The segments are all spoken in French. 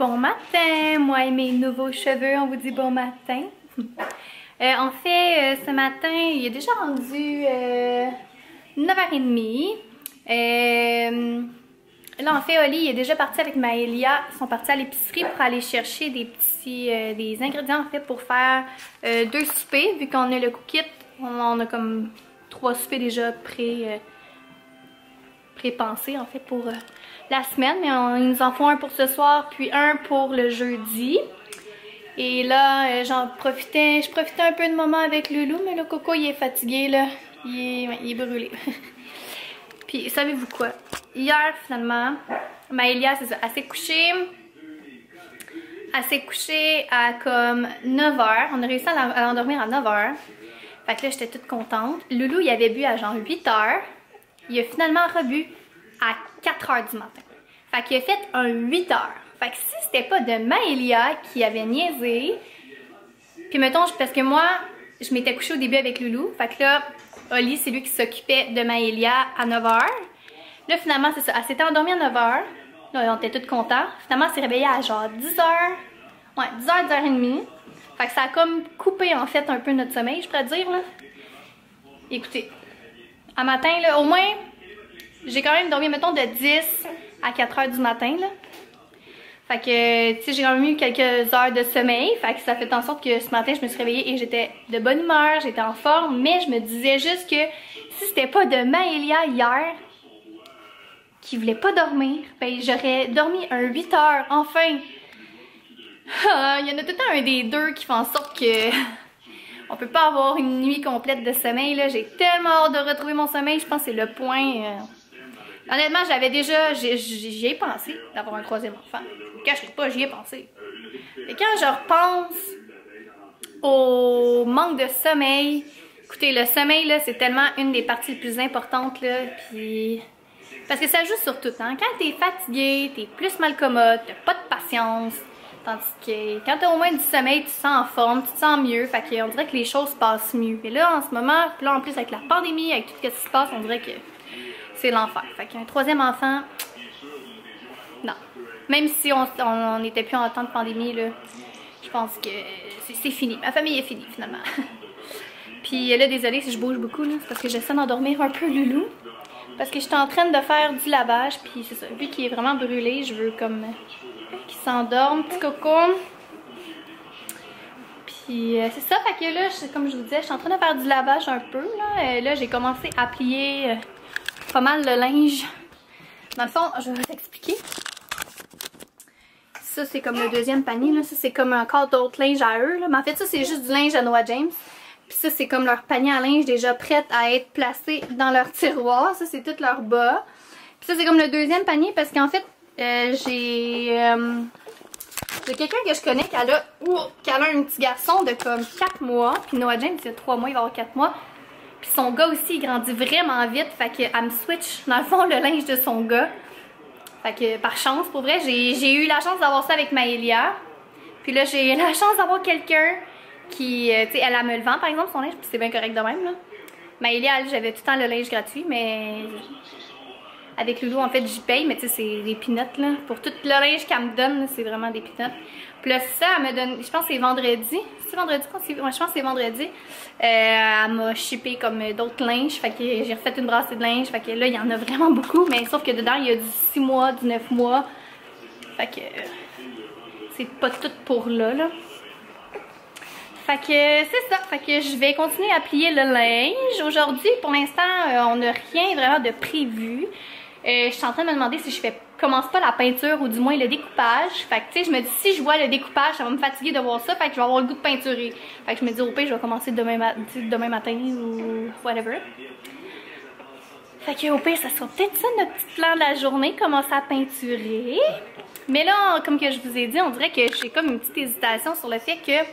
Bon matin, moi et mes nouveaux cheveux, on vous dit bon matin. En fait, ce matin, il est déjà rendu 9h30. Là, en fait, Oli est déjà parti avec Maëlia. Ils sont partis à l'épicerie pour aller chercher des ingrédients en fait pour faire 2 soupers. Vu qu'on a le cook-kit, on a comme 3 soupers déjà pré-pensés en fait pour la semaine. Mais ils nous en font un pour ce soir, puis un pour le jeudi. Et là, je profitais un peu de moment avec Loulou, mais le Coco il est fatigué là. Il est brûlé. Puis savez-vous quoi? Hier finalement, Maëlia, c'est ça, elle s'est couchée à comme 9h. On a réussi à l'endormir à 9h. Fait que là, j'étais toute contente. Loulou, il avait bu à genre 8h. Il a finalement rebu à 4h du matin. Fait qu'il a fait un 8h. Fait que si c'était pas de Maëlia qui avait niaisé, puis mettons, parce que moi, je m'étais couchée au début avec Loulou. Fait que là, Oli, c'est lui qui s'occupait de Maëlia à 9h. Là, finalement, c'est ça. Elle s'était endormie à 9h. Là, on était tous contents. Finalement, elle s'est réveillée à genre 10h. Ouais, 10h, 10h30. Fait que ça a comme coupé, en fait, un peu notre sommeil, je pourrais dire, là. Écoutez, à matin, là, au moins, j'ai quand même dormi, mettons, de 10 à 4h du matin, là. Fait que, tu sais, j'ai quand même eu quelques heures de sommeil. Fait que ça fait en sorte que ce matin, je me suis réveillée et j'étais de bonne humeur, j'étais en forme. Mais je me disais juste que si c'était pas de Maëlia hier, qui voulait pas dormir, ben j'aurais dormi un 8h, enfin! Il y en a tout le temps un des deux qui fait en sorte que on peut pas avoir une nuit complète de sommeil, là. J'ai tellement hâte de retrouver mon sommeil, je pense que c'est le point. Honnêtement, j'avais déjà, j'y ai pensé d'avoir un 3e enfant. Je ne cacherai pas, j'y ai pensé. Et quand je repense au manque de sommeil, écoutez, le sommeil, là, c'est tellement une des parties les plus importantes, là, puis... Parce que ça joue sur tout, hein. Quand t'es fatigué, t'es plus malcommode, t'as pas de patience. Tandis que quand t'as au moins du sommeil, tu te sens en forme, tu te sens mieux. Fait qu'on dirait que les choses passent mieux. Et là, en ce moment, là, en plus avec la pandémie, avec tout ce qui se passe, on dirait que c'est l'enfer. Fait qu'un 3e enfant, non. Même si on n'était plus en temps de pandémie, là, je pense que c'est fini. Ma famille est finie, finalement. Puis là, désolée si je bouge beaucoup, là, c'est parce que j'essaie d'endormir un peu Loulou. Parce que je suis en train de faire du lavage, puis c'est ça, vu qu'il est vraiment brûlé, je veux comme qu'il s'endorme, petit coco. Puis c'est ça, fait que là, comme je vous disais, je suis en train de faire du lavage un peu, là. Là, j'ai commencé à plier pas mal le linge. Dans le fond, je vais vous expliquer. Ça, c'est comme le 2e panier, là. Ça, c'est comme encore d'autres linges à eux, là. Mais en fait, ça, c'est juste du linge à Noah James. Puis ça, c'est comme leur panier à linge déjà prête à être placé dans leur tiroir. Ça, c'est tout leur bas. Puis ça, c'est comme le 2e panier parce qu'en fait, j'ai quelqu'un que je connais qui a un petit garçon de comme 4 mois. Puis Noah James, il a 3 mois, il va avoir 4 mois. Puis son gars aussi, il grandit vraiment vite. Fait qu'elle me switch, dans le fond, le linge de son gars. Fait que par chance, pour vrai, j'ai eu la chance d'avoir ça avec Maëlia. Puis là, j'ai la chance d'avoir quelqu'un qui, tu sais, elle me le vend par exemple son linge, puis c'est bien correct de même là. Maëlia, j'avais tout le temps le linge gratuit, mais avec Loulou en fait j'y paye, mais tu sais c'est des peanuts là. Pour tout le linge qu'elle me donne, c'est vraiment des peanuts. Puis là ça, elle me donne, je pense que c'est vendredi. C'est vendredi quand c'est. Ouais, je pense que c'est vendredi. Elle m'a shippé comme d'autres linges, fait que j'ai refait une brassée de linge, fait que là il y en a vraiment beaucoup, mais sauf que dedans il y a du 6 mois, du 9 mois. Fait que c'est pas tout pour là. Fait que c'est ça, fait que je vais continuer à plier le linge. Aujourd'hui, pour l'instant, on n'a rien vraiment de prévu. Je suis en train de me demander si je commence pas la peinture ou du moins le découpage. Fait que tu sais, je me dis si je vois le découpage, ça va me fatiguer de voir ça, fait que je vais avoir le goût de peinturer. Fait que je me dis au pire, je vais commencer demain matin ou whatever. Fait que au pire, ça sera peut-être ça notre petit plan de la journée, commencer à peinturer. Mais là, comme que je vous ai dit, on dirait que j'ai comme une petite hésitation sur le fait que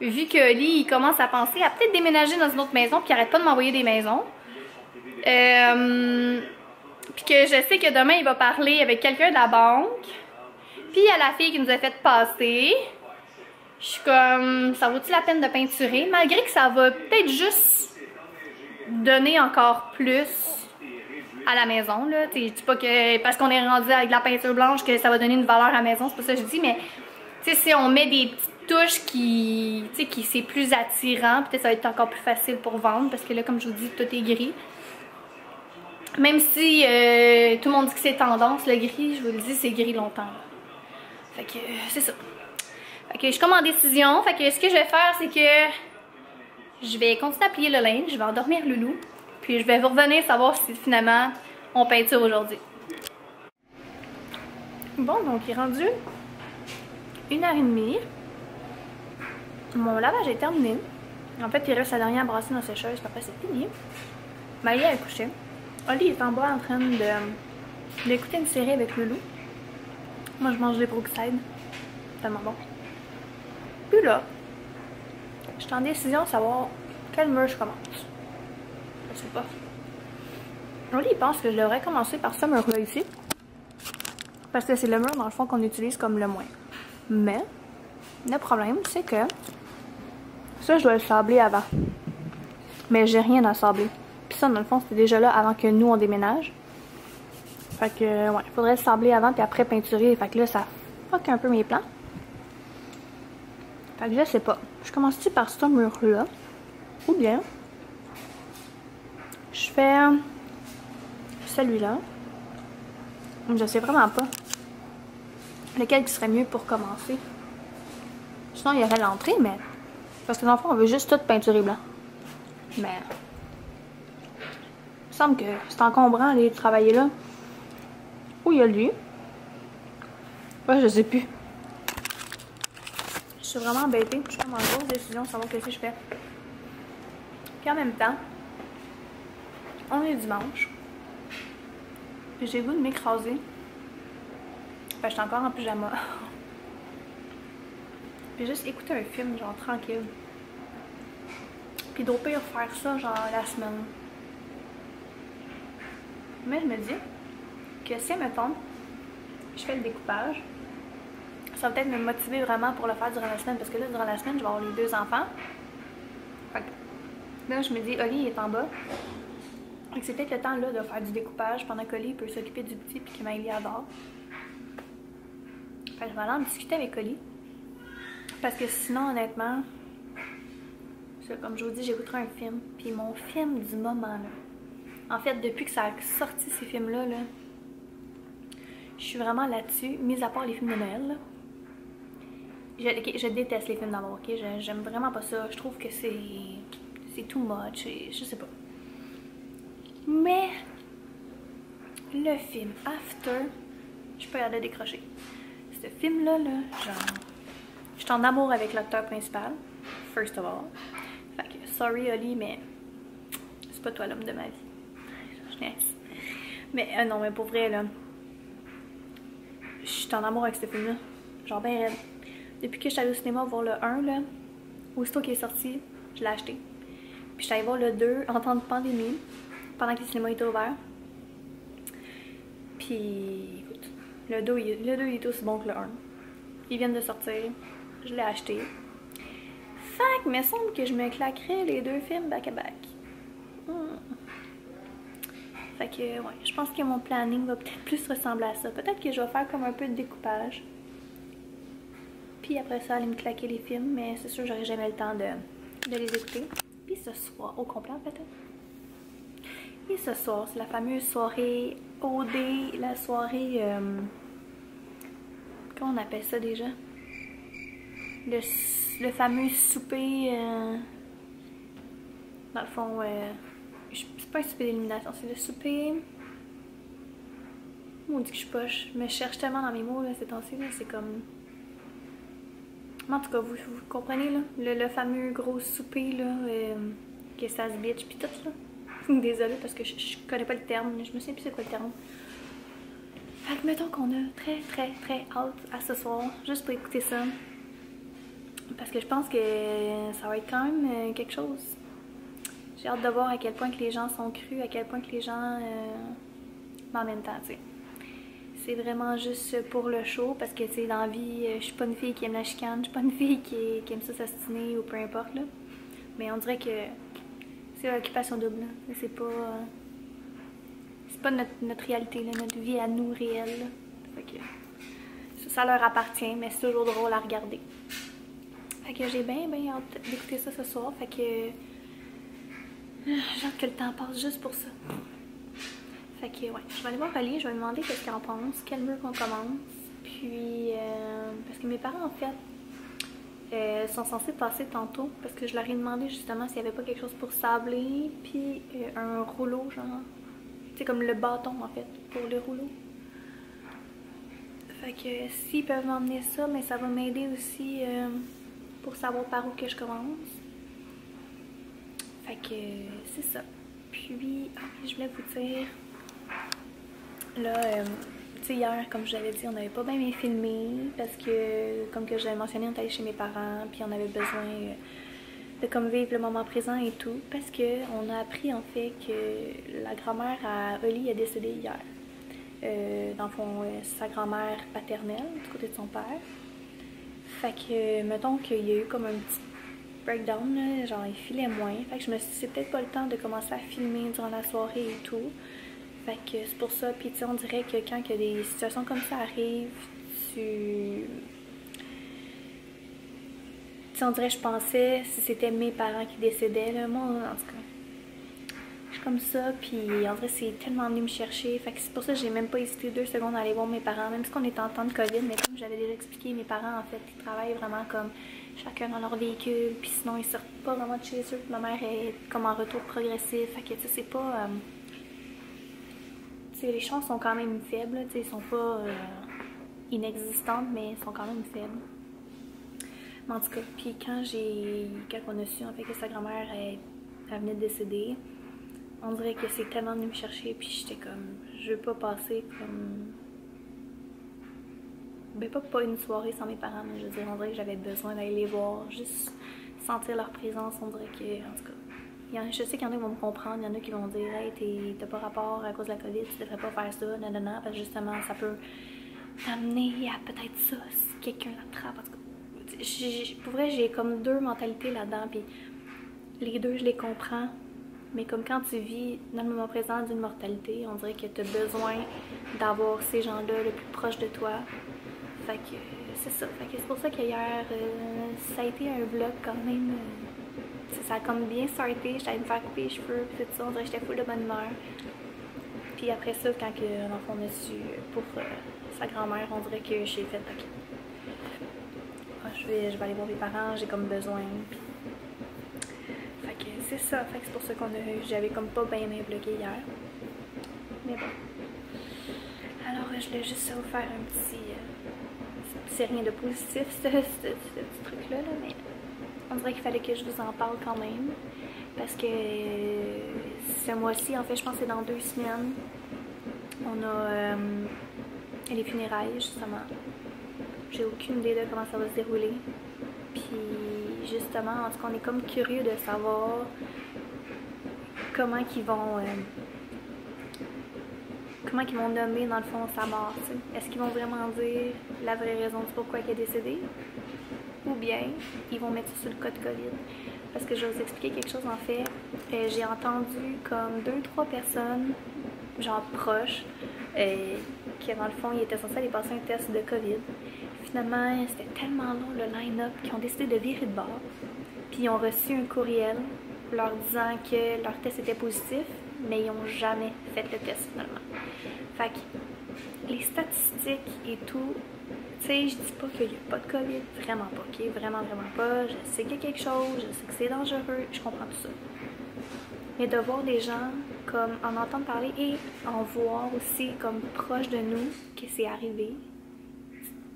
vu que Oli il commence à penser à peut-être déménager dans une autre maison, puis il arrête pas de m'envoyer des maisons. Puis que je sais que demain il va parler avec quelqu'un de la banque. Puis il y a la fille qui nous a fait passer. Je suis comme, ça vaut-il la peine de peinturer? Malgré que ça va peut-être juste donner encore plus à la maison, là. Je dis pas que parce qu'on est rendu avec de la peinture blanche que ça va donner une valeur à la maison, c'est pas ça que je dis, mais si on met des petites touches qui c'est plus attirant, peut-être ça va être encore plus facile pour vendre, parce que là, comme je vous dis, tout est gris. Même si tout le monde dit que c'est tendance, le gris, je vous le dis, c'est gris longtemps. Là. Fait que c'est ça. Fait que je suis comme en décision. Fait que ce que je vais faire, c'est que je vais continuer à plier le linge, je vais endormir Loulou, puis je vais vous revenir savoir si finalement on peinture aujourd'hui. Bon, donc il est rendu 1h30. Mon lavage est terminé. En fait, il reste la dernière brassée dans la sécheuse, puis après c'est fini. Maïa est couchée. Oli est en bas en train d'écouter une série avec Loulou. Moi, je mange des Brookside. Tellement bon. Puis là, je suis en décision de savoir quel mur je commence. Je sais pas. Oli, il pense que je devrais commencer par ce mur-là ici. Parce que c'est le mur, dans le fond, qu'on utilise comme le moins. Mais, le problème, c'est que ça, je dois le sabler avant. Mais j'ai rien à sabler. Puis ça, dans le fond, c'était déjà là avant que nous, on déménage. Fait que, ouais, il faudrait le sabler avant, puis après peinturer. Fait que là, ça fuck un peu mes plans. Fait que je sais pas. Je commence-tu par ce mur-là? Ou bien, je fais celui-là. Je sais vraiment pas lequel qui serait mieux pour commencer. Sinon, il y aurait l'entrée, mais... Parce que dans le fond, on veut juste tout peinturer blanc. Mais... Il me semble que c'est encombrant aller travailler là. Où il y a lui. Ouais, je sais plus. Je suis vraiment embêtée. Je suis comme en grosse décision de savoir ce que je fais. Puis en même temps, on est dimanche. J'ai le goût de m'écraser. Je suis encore en pyjama. Puis juste écouter un film, genre tranquille. Puis d'au pire faire ça, genre la semaine. Mais je me dis que si, mettons, je fais le découpage, ça va peut-être me motiver vraiment pour le faire durant la semaine. Parce que là, durant la semaine, je vais avoir les 2 enfants. Fait que là, je me dis, Oli est en bas. Donc c'est peut-être le temps là de faire du découpage pendant qu'Oli peut s'occuper du petit puis que Maëlie adore. Fait que je vais aller en discuter avec Oli. Parce que sinon, honnêtement, comme je vous dis, j'écouterai un film. Puis mon film du moment, là. En fait, depuis que ça a sorti ces films-là, là, je suis vraiment là-dessus, mis à part les films de Noël, là. Je déteste les films d'amour, ok? J'aime vraiment pas ça. Je trouve que c'est too much, et je sais pas. Mais le film After, je peux regarder décrocher. Ce film-là, là, genre, je suis en amour avec l'acteur principal, first of all. Fait que, sorry Oli, mais c'est pas toi l'homme de ma vie. Je niaise. Mais non, mais pour vrai, là, je suis en amour avec ce film-là. Genre ben raide. Depuis que je suis allée au cinéma voir le 1, là, aussitôt qu'il est sorti, je l'ai acheté. Puis je suis allée voir le 2 en temps de pandémie, pendant que les cinémas étaient ouverts. Puis, écoute, le 2 il est aussi bon que le 1. Ils viennent de sortir, je l'ai acheté. Fait que, il me semble que je me claquerais les 2 films back à back. Fait que, ouais, je pense que mon planning va peut-être plus ressembler à ça. Peut-être que je vais faire comme un peu de découpage. Puis après ça, aller me claquer les films, mais c'est sûr que j'aurai jamais le temps de les écouter. Puis ce soir, au complet en fait. Et ce soir, c'est la fameuse soirée OD, la soirée... comment on appelle ça déjà? Le fameux souper... dans le fond, c'est pas un souper d'élimination, c'est le souper... On dit que je suis poche. Je me cherche tellement dans mes mots là, ces temps-ci, c'est comme... En tout cas, vous comprenez là, le fameux gros souper là, que ça se bitch pis tout là. Désolée parce que je connais pas le terme, mais je me souviens plus c'est quoi le terme. Fait que mettons qu'on a très hâte à ce soir, juste pour écouter ça. Parce que je pense que ça va être quand même quelque chose. J'ai hâte de voir à quel point que les gens sont crus, à quel point que les gens... mais en même temps, tu sais. C'est vraiment juste pour le show, parce que tu sais, dans la vie, je suis pas une fille qui aime la chicane, je suis pas une fille qui aime ça s'astiner ou peu importe là. Mais on dirait que c'est l'occupation double là. C'est pas notre réalité, là, notre vie à nous réelle. Là. Fait que ça leur appartient, mais c'est toujours drôle à regarder. Fait que j'ai bien hâte d'écouter ça ce soir. Fait que j'ai hâte que le temps passe juste pour ça. Fait que ouais, je vais aller voir Oli, je vais lui demander qu'est-ce qu'il en pense, quel mur qu'on commence. Puis, parce que mes parents en fait sont censés passer tantôt, parce que je leur ai demandé justement s'il n'y avait pas quelque chose pour sabler, puis un rouleau genre, tu sais comme le bâton en fait, pour le rouleau. Fait que s'ils peuvent m'emmener ça, mais ça va m'aider aussi pour savoir par où que je commence. Fait que c'est ça. Puis, je voulais vous dire, là, tu sais, hier, comme je l'avais dit, on n'avait pas bien filmé parce que, comme que j'avais mentionné, on était allé chez mes parents, puis on avait besoin de comme vivre le moment présent et tout, parce que on a appris en fait que la grand-mère à Oli est décédée hier. Dans le fond, sa grand-mère paternelle, du côté de son père. Fait que, mettons qu'il y a eu comme un petit breakdown, là, genre il filait moins. Fait que je me suis dit, c'est peut-être pas le temps de commencer à filmer durant la soirée et tout. Fait que c'est pour ça. Puis tu sais, on dirait que quand que des situations comme ça arrivent, tu sais, on dirait que je pensais si c'était mes parents qui décédaient, là, moi en tout cas. Je suis comme ça, puis en vrai c'est tellement venu me chercher. Fait que c'est pour ça que j'ai même pas hésité 2 secondes à aller voir mes parents, même si on est en temps de COVID, mais comme j'avais déjà expliqué, mes parents en fait, ils travaillent vraiment comme chacun dans leur véhicule, puis sinon ils sortent pas vraiment de chez eux. Ma mère est comme en retour progressif, fait que tu sais, c'est pas... tu sais, les chances sont quand même faibles, tu sais, ils sont pas inexistantes, mais ils sont quand même faibles. Mais en tout cas, puis quand on a su en fait que sa grand-mère elle venait de décéder, on dirait que c'est tellement venu me chercher, puis j'étais comme, je veux pas passer comme... Ben pas une soirée sans mes parents, mais je veux dire, on dirait que j'avais besoin d'aller les voir, juste sentir leur présence, on dirait que, en tout cas, je sais qu'il y en a qui vont me comprendre, il y en a qui vont dire, hey, t'as pas rapport à cause de la COVID, tu devrais pas faire ça, nanana, parce que justement, ça peut t'amener à peut-être ça, si quelqu'un l'attrape, en tout cas. Pour vrai, j'ai comme 2 mentalités là-dedans, puis les 2, je les comprends. Mais comme quand tu vis dans le moment présent d'une mortalité, on dirait que tu as besoin d'avoir ces gens-là le plus proche de toi. Fait que c'est ça. Fait que c'est pour ça qu'hier, ça a été un vlog quand même. Ça a comme bien starté. J'allais me faire couper les cheveux, puis tout ça. On dirait que j'étais full de bonne humeur. Puis après ça, quand l'enfant on a su pour sa grand-mère, on dirait que j'ai fait ok. Je vais aller voir mes parents, j'ai comme besoin. Puis c'est ça, fait que c'est pour ça j'avais comme pas bien vlogué hier. Mais bon. Alors je voulais juste vous faire un petit... c'est rien de positif ce petit truc-là, mais on dirait qu'il fallait que je vous en parle quand même. Parce que ce mois-ci, en fait, je pense que c'est dans 2 semaines, on a les funérailles, justement. J'ai aucune idée de comment ça va se dérouler. Puis justement, en tout cas, on est comme curieux de savoir comment ils vont nommer dans le fond sa mort. Est-ce qu'ils vont vraiment dire la vraie raison du pourquoi il est décédé? Ou bien ils vont mettre ça sur le code COVID? Parce que je vais vous expliquer quelque chose en fait. J'ai entendu comme 2-3 personnes, genre proches, qui dans le fond ils étaient censés aller passer un test de COVID. Finalement, c'était tellement long le line-up qu'ils ont décidé de virer de bord. Puis ils ont reçu un courriel leur disant que leur test était positif, mais ils n'ont jamais fait le test finalement. Fait que les statistiques et tout, tu sais, je dis pas qu'il n'y a pas de COVID, vraiment pas, ok? Vraiment pas. Je sais qu'il y a quelque chose, je sais que c'est dangereux, je comprends tout ça. Mais de voir des gens comme en entendre parler et en voir aussi comme proche de nous que c'est arrivé,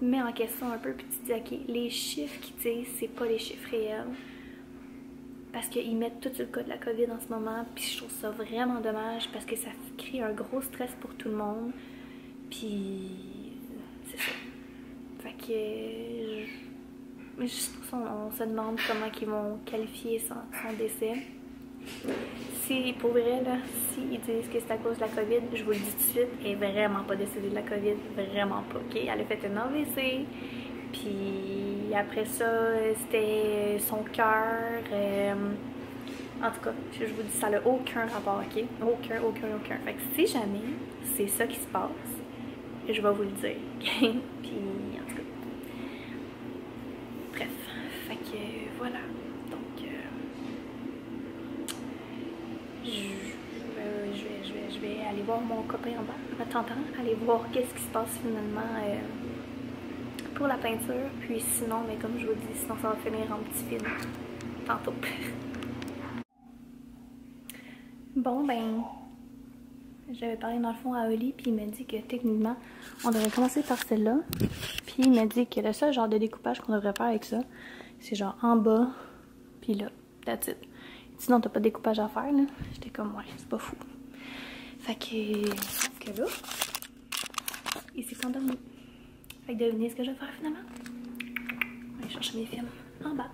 met en question un peu, puis tu te dis, ok, les chiffres qu'ils disent, c'est pas les chiffres réels. Parce qu'ils mettent tout sur le cas de la COVID en ce moment, puis je trouve ça vraiment dommage parce que ça crée un gros stress pour tout le monde. Puis, c'est ça. Fait que, juste pour ça, on se demande comment ils vont qualifier son décès. Si, pour vrai, là, s'ils disent que c'est à cause de la COVID, je vous le dis tout de suite, elle est vraiment pas décédée de la COVID, vraiment pas, ok? Elle a fait un AVC, puis après ça, c'était son cœur, En tout cas, je vous dis, ça n'a aucun rapport, ok? Aucun. Fait que si jamais c'est ça qui se passe, je vais vous le dire, ok? Puis, en tout cas. Bref, fait que voilà. Donc, je vais aller voir mon copain en bas, en attendant, aller voir qu'est-ce qui se passe finalement pour la peinture. Puis sinon, mais comme je vous dis, sinon ça va finir en petit film tantôt. Bon ben, j'avais parlé dans le fond à Oli, puis il m'a dit que techniquement, on devrait commencer par celle-là. Puis il m'a dit que le seul genre de découpage qu'on devrait faire avec ça, c'est genre en bas, puis là, that's it. Sinon, t'as pas de découpage à faire, là. J'étais comme, ouais, c'est pas fou. Fait que là, il s'est endormi. Fait que devinez ce que je vais faire finalement. On va aller chercher mes films en bas.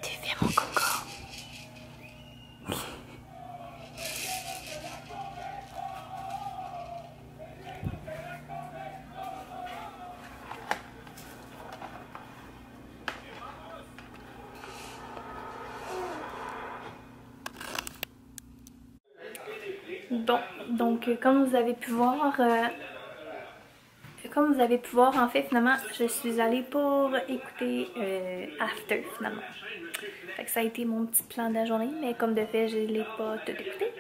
Tu fais mon coco. Bon, donc comme vous avez pu voir, en fait, finalement, je suis allée pour écouter After, finalement. Fait que ça a été mon petit plan de la journée, mais comme de fait, je ne l'ai pas tout écouté.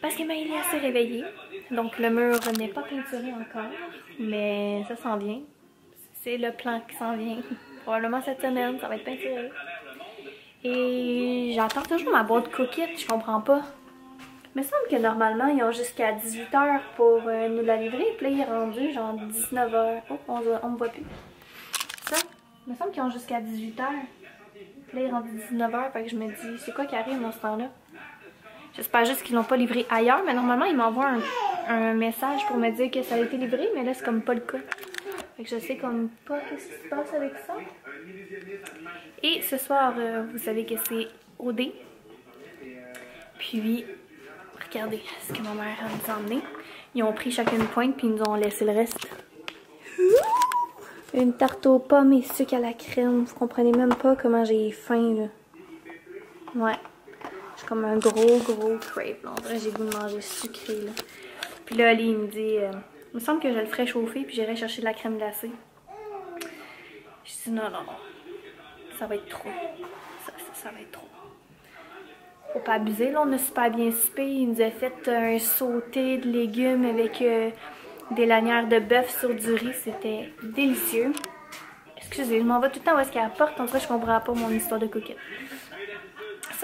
Parce que Maëlia s'est réveillée, donc le mur n'est pas peinturé encore, mais ça s'en vient. C'est le plan qui s'en vient. Probablement cette semaine, ça va être peinturé. Et j'attends toujours ma boîte cookies, je comprends pas. Il me semble que normalement, ils ont jusqu'à 18h pour nous la livrer. Puis là, il est rendu genre 19h. Oh, on me voit plus. Ça, il me semble qu'ils ont jusqu'à 18h. Puis là, il est rendu 19h. Fait que je me dis, c'est quoi qui arrive dans ce temps-là? J'espère juste qu'ils l'ont pas livré ailleurs. Mais normalement, ils m'envoient un message pour me dire que ça a été livré. Mais là, c'est comme pas le cas. Fait que je sais comme pas ce qui se passe avec ça. Et ce soir, vous savez que c'est OD. Puis... regardez ce que ma mère nous a emmené. Ils ont pris chacune une pointe puis ils nous ont laissé le reste. Une tarte aux pommes et sucre à la crème. Vous comprenez même pas comment j'ai faim là. Ouais. J'ai comme un gros crave là. En vrai, j'ai goût de manger sucré là. Puis là, Ali, il me dit... il me semble que je le ferais chauffer puis j'irai chercher de la crème glacée. Je dis non. Ça va être trop. Ça va être trop. Faut pas abuser, là, on a super bien soupé. Il nous a fait un sauté de légumes avec des lanières de bœuf sur du riz. C'était délicieux. Excusez, je m'en vais tout le temps où est-ce qu'elle apporte. En vrai, je comprends pas mon histoire de coquette.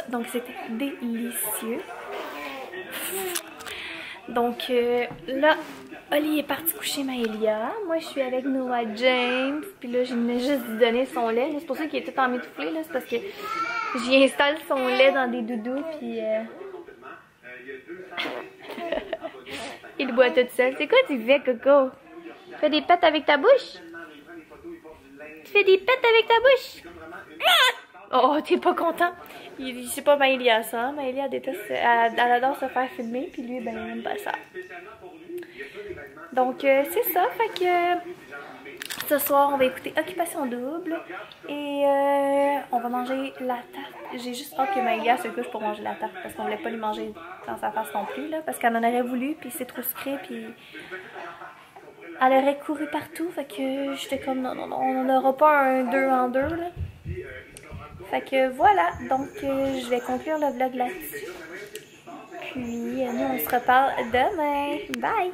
Donc, c'était délicieux. Donc, là, Oli est parti coucher Maëlia. Moi, je suis avec Noah James. Puis là, je venais juste lui donner son lait. C'est pour ça qu'il est tout emmitouflé, là. C'est parce que j'y installe son lait dans des doudous. Puis il boit tout seul. C'est quoi tu fais, Coco? Tu fais des pets avec ta bouche? Tu fais des pets avec ta bouche? Oh, t'es pas content? C'est pas Maëlia, ça. Maëlia déteste. Elle adore se faire filmer. Puis lui, ben, il aime pas ça. Donc, c'est ça. Fait que ce soir, on va écouter Occupation Double. Et on va manger la tarte. J'ai juste hâte que Maëlia se couche pour manger la tarte. Parce qu'on voulait pas lui manger dans sa face non plus. Là, parce qu'elle en aurait voulu. Puis c'est trop sucré. Puis elle aurait couru partout. Fait que j'étais comme non, on n'aura pas un 2 en 2. Là. Fait que voilà. Donc, je vais conclure le vlog là-dessus. Puis, nous, on se reparle demain. Bye!